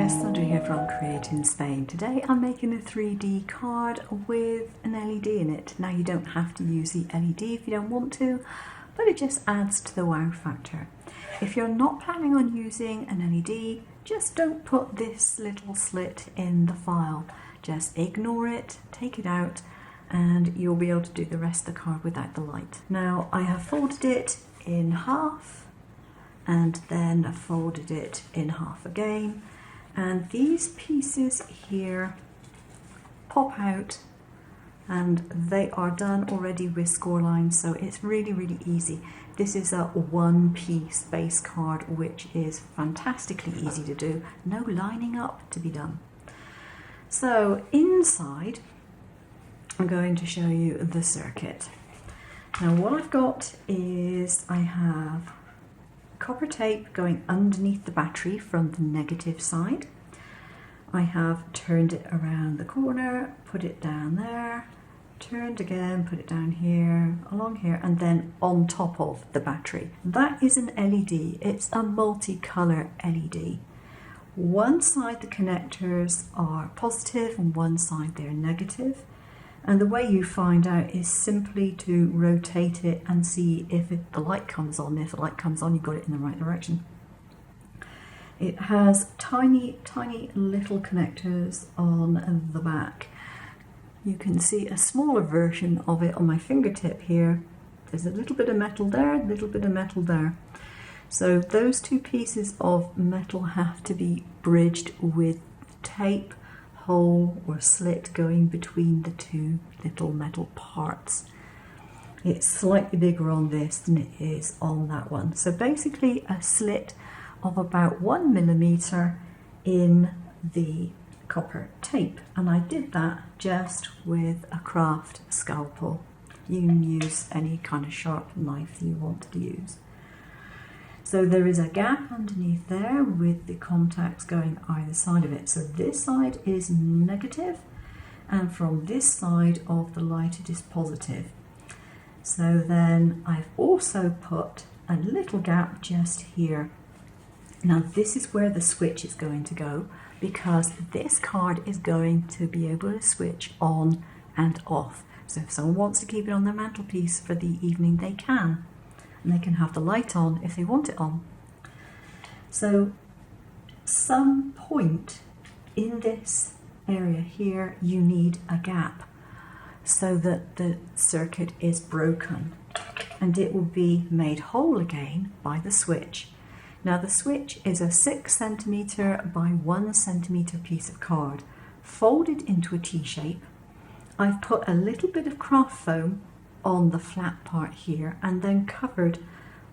guys, Sandra here from Create in Spain. Today I'm making a 3D card with an LED in it. Now you don't have to use the LED if you don't want to, but it just adds to the wow factor. If you're not planning on using an LED, just don't put this little slit in the file. Just ignore it, take it out, and you'll be able to do the rest of the card without the light. Now I have folded it in half and then folded it in half again. And these pieces here pop out and they are done already with score lines, so it's really easy. This is a one-piece base card which is fantastically easy to do, no lining up to be done. So inside I'm going to show you the circuit. Now what I've got is I have copper tape going underneath the battery from the negative side. I have turned it around the corner, put it down there, turned again, put it down here, along here, and then on top of the battery. That is an LED. It's a multicolour LED. One side the connectors are positive and one side they're negative. And the way you find out is simply to rotate it and see if the light comes on. If the light comes on, you've got it in the right direction. It has tiny little connectors on the back. You can see a smaller version of it on my fingertip here. There's a little bit of metal there, a little bit of metal there. So those two pieces of metal have to be bridged with tape, hole or slit going between the two little metal parts. It's slightly bigger on this than it is on that one. So basically a slit of about 1 millimeter in the copper tape, and I did that just with a craft scalpel. You can use any kind of sharp knife that you want to use. So there is a gap underneath there with the contacts going either side of it. So this side is negative, and from this side of the light it is positive. So then I've also put a little gap just here. Now this is where the switch is going to go, because this card is going to be able to switch on and off. So if someone wants to keep it on their mantelpiece for the evening, they can. And they can have the light on if they want it on. So some point in this area here you need a gap so that the circuit is broken and it will be made whole again by the switch. Now the switch is a 6 centimeter by 1 centimeter piece of card folded into a T-shape. I've put a little bit of craft foam on the flat part here and then covered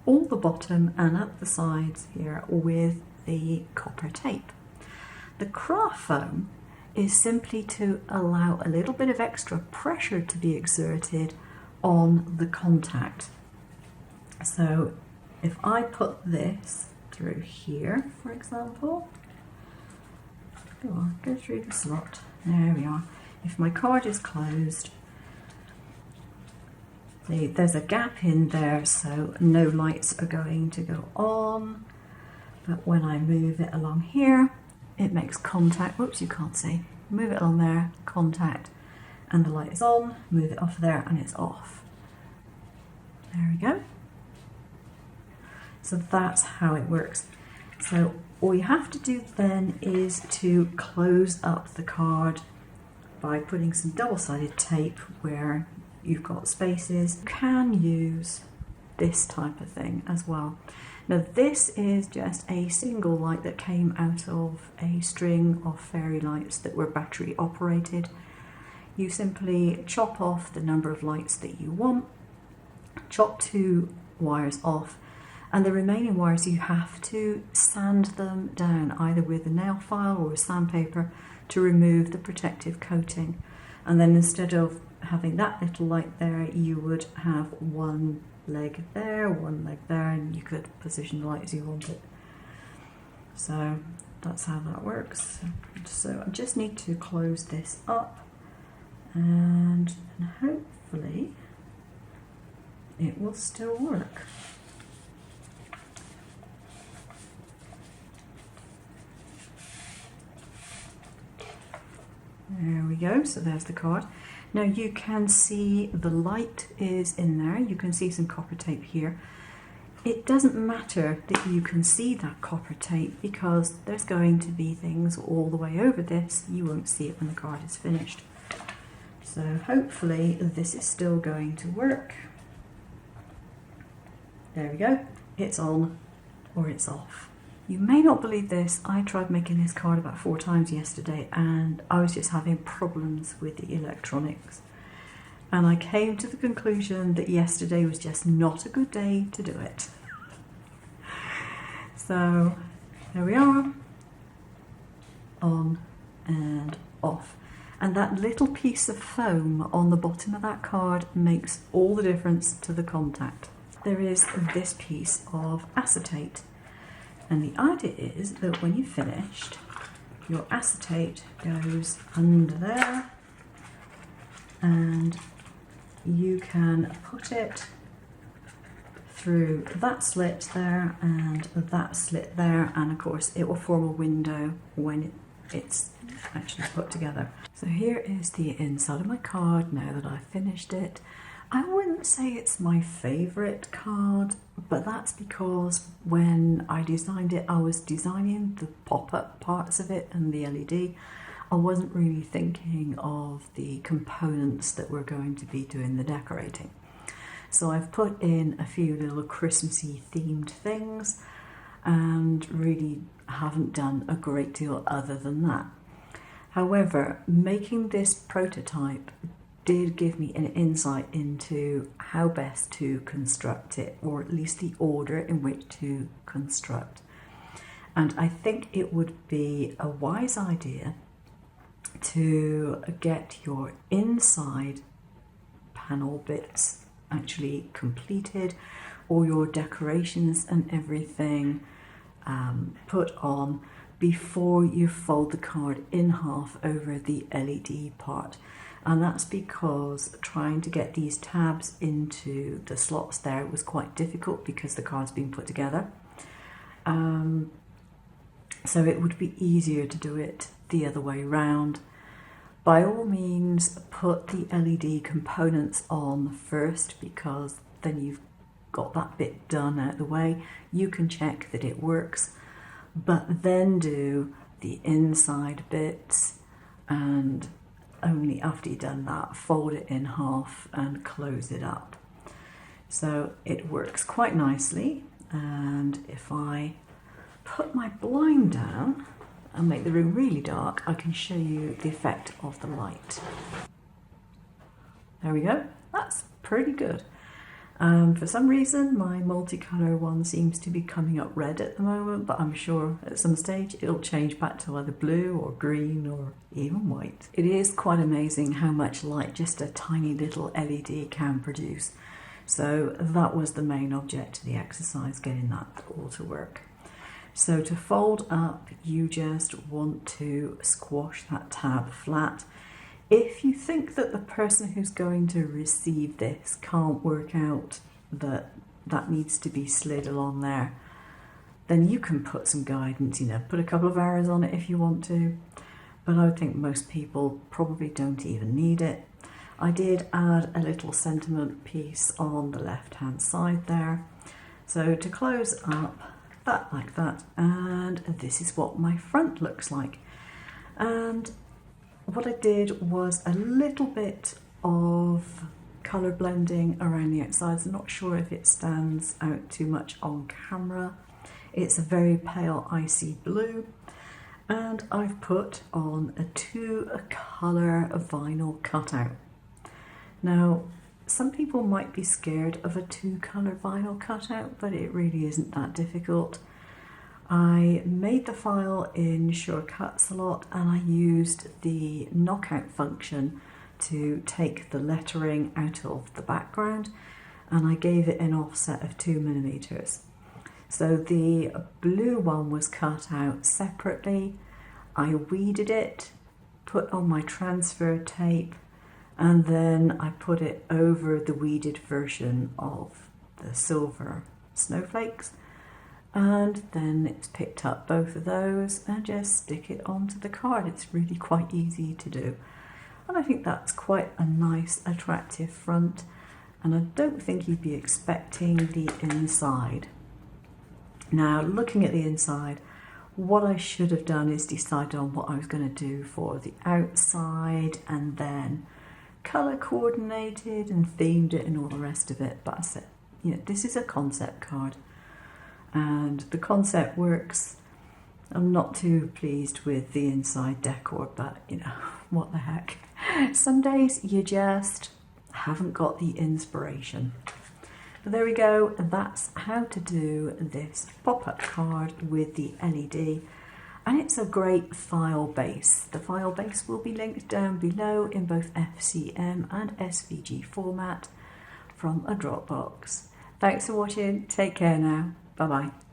all the bottom and up the sides here with the copper tape. The craft foam is simply to allow a little bit of extra pressure to be exerted on the contact. So if I put this through here, for example, go through the slot, there we are. If my card is closed, there's a gap in there, so no lights are going to go on. But when I move it along here, it makes contact. Whoops, you can't see. Move it along there, contact, and the light is on. Move it off there and it's off. There we go. So that's how it works. So all you have to do then is to close up the card by putting some double-sided tape where you've got spaces. You can use this type of thing as well. Now this is just a single light that came out of a string of fairy lights that were battery operated. You simply chop off the number of lights that you want, chop 2 wires off, and the remaining wires you have to sand them down either with a nail file or a sandpaper to remove the protective coating. And then instead of having that little light there, you would have one leg there, one leg there, and you could position the light as you want it. So that's how that works. So I just need to close this up and hopefully it will still work. go, so there's the card. Now you can see the light is in there, you can see some copper tape here. It doesn't matter that you can see that copper tape because there's going to be things all the way over this. You won't see it when the card is finished. So hopefully this is still going to work. There we go, it's on or it's off. You may not believe this, I tried making this card about 4 times yesterday and I was just having problems with the electronics. And I came to the conclusion that yesterday was just not a good day to do it. So there we are, on and off. And that little piece of foam on the bottom of that card makes all the difference to the contact. There is this piece of acetate. And the idea is that when you're finished, your acetate goes under there and you can put it through that slit there and that slit there, and of course it will form a window when it's actually put together. So here is the inside of my card now that I've finished it. I wouldn't say it's my favourite card, but that's because when I designed it, I was designing the pop-up parts of it and the LED. I wasn't really thinking of the components that we're going to be doing the decorating. So I've put in a few little Christmassy themed things and really haven't done a great deal other than that. However, making this prototype did give me an insight into how best to construct it, or at least the order in which to construct. And I think it would be a wise idea to get your inside panel bits actually completed, or your decorations and everything put on before you fold the card in half over the LED part. And that's because trying to get these tabs into the slots there was quite difficult because the card's been put together. So it would be easier to do it the other way round. By all means, put the LED components on first, because then you've got that bit done out of the way. You can check that it works, but then do the inside bits, and only after you've done that, fold it in half and close it up. So it works quite nicely. And if I put my blind down and make the room really dark, I can show you the effect of the light. There we go, that's pretty good. For some reason my multicolour one seems to be coming up red at the moment, but I'm sure at some stage it'll change back to either blue or green or even white. It is quite amazing how much light just a tiny little LED can produce. So that was the main object of the exercise, getting that all to work. So to fold up, you just want to squash that tab flat. If you think that the person who's going to receive this can't work out that that needs to be slid along there, then you can put some guidance, put a couple of arrows on it if you want to. But I would think most people probably don't even need it. I did add a little sentiment piece on the left-hand side there. So to close up, that like that, and this is what my front looks like. And what I did was a little bit of colour blending around the outsides. I'm not sure if it stands out too much on camera. It's a very pale icy blue, and I've put on a 2-colour vinyl cutout. Now, some people might be scared of a 2-colour vinyl cutout, but it really isn't that difficult. I made the file in Shortcuts a lot, and I used the knockout function to take the lettering out of the background, and I gave it an offset of 2mm. So the blue one was cut out separately. I weeded it, put on my transfer tape, and then I put it over the weeded version of the silver snowflakes. And then it's picked up both of those and just stick it onto the card. It's really quite easy to do. And I think that's quite a nice, attractive front. And I don't think you'd be expecting the inside. Now, looking at the inside, what I should have done is decided on what I was going to do for the outside and then colour coordinated and themed it and all the rest of it. But I said, this is a concept card and the concept works. I'm not too pleased with the inside decor, but what the heck. Some days you just haven't got the inspiration. But there we go, that's how to do this pop-up card with the LED. And it's a great file base. The file base will be linked down below in both FCM and SVG format from a Dropbox. Thanks for watching, take care now, bye bye.